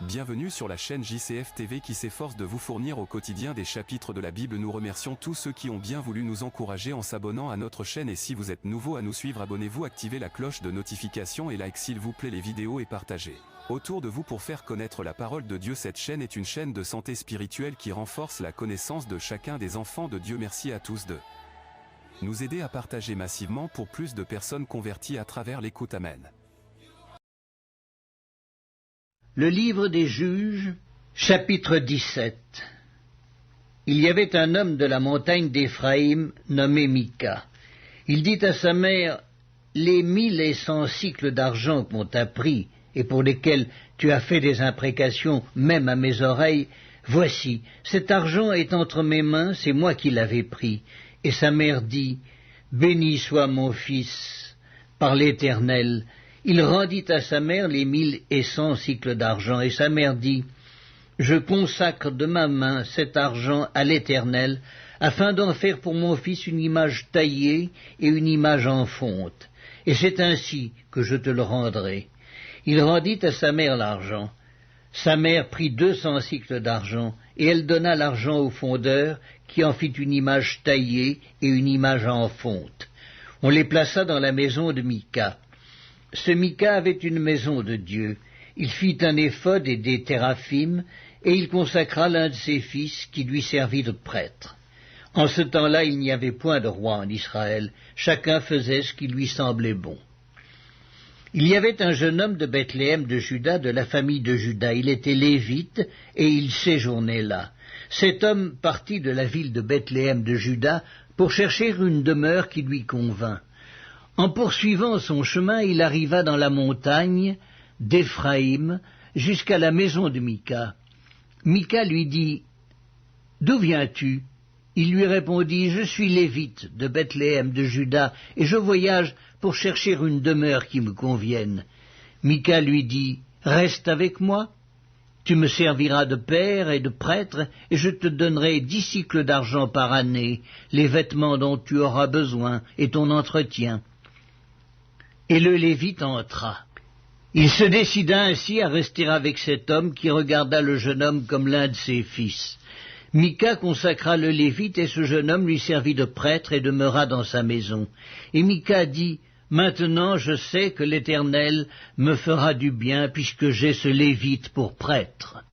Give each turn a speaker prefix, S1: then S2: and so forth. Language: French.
S1: Bienvenue sur la chaîne JCF TV qui s'efforce de vous fournir au quotidien des chapitres de la Bible. Nous remercions tous ceux qui ont bien voulu nous encourager en s'abonnant à notre chaîne, et si vous êtes nouveau à nous suivre, abonnez-vous, activez la cloche de notification et like s'il vous plaît les vidéos et partagez autour de vous pour faire connaître la parole de Dieu. Cette chaîne est une chaîne de santé spirituelle qui renforce la connaissance de chacun des enfants de Dieu. Merci à tous de nous aider à partager massivement pour plus de personnes converties à travers l'écoute. Amen.
S2: Le livre des Juges, chapitre 17. Il y avait un homme de la montagne d'Éphraïm nommé Mika. Il dit à sa mère, « Les 1100 cycles d'argent qu'on t'a pris et pour lesquels tu as fait des imprécations même à mes oreilles, voici, cet argent est entre mes mains, c'est moi qui l'avais pris. » Et sa mère dit, « Béni soit mon fils par l'Éternel. » Il rendit à sa mère les 1100 cycles d'argent, et sa mère dit, « Je consacre de ma main cet argent à l'Éternel, afin d'en faire pour mon fils une image taillée et une image en fonte, et c'est ainsi que je te le rendrai. » Il rendit à sa mère l'argent. Sa mère prit 200 cycles d'argent, et elle donna l'argent au fondeur, qui en fit une image taillée et une image en fonte. On les plaça dans la maison de Mika. Ce Mika avait une maison de Dieu. Il fit un éphod et des téraphim, et il consacra l'un de ses fils, qui lui servit de prêtre. En ce temps-là, il n'y avait point de roi en Israël. Chacun faisait ce qui lui semblait bon. Il y avait un jeune homme de Bethléem de Juda, de la famille de Juda. Il était lévite, et il séjournait là. Cet homme partit de la ville de Bethléem de Juda pour chercher une demeure qui lui convint. En poursuivant son chemin, il arriva dans la montagne d'Éphraïm jusqu'à la maison de Mika. Mika lui dit, « D'où viens-tu » Il lui répondit, « Je suis lévite de Bethléem de Juda, et je voyage pour chercher une demeure qui me convienne. » Mika lui dit, « Reste avec moi, tu me serviras de père et de prêtre, et je te donnerai 10 cycles d'argent par année, les vêtements dont tu auras besoin et ton entretien. » Et le Lévite entra. Il se décida ainsi à rester avec cet homme qui regarda le jeune homme comme l'un de ses fils. Mika consacra le Lévite, et ce jeune homme lui servit de prêtre et demeura dans sa maison. Et Mika dit, « Maintenant je sais que l'Éternel me fera du bien, puisque j'ai ce Lévite pour prêtre. »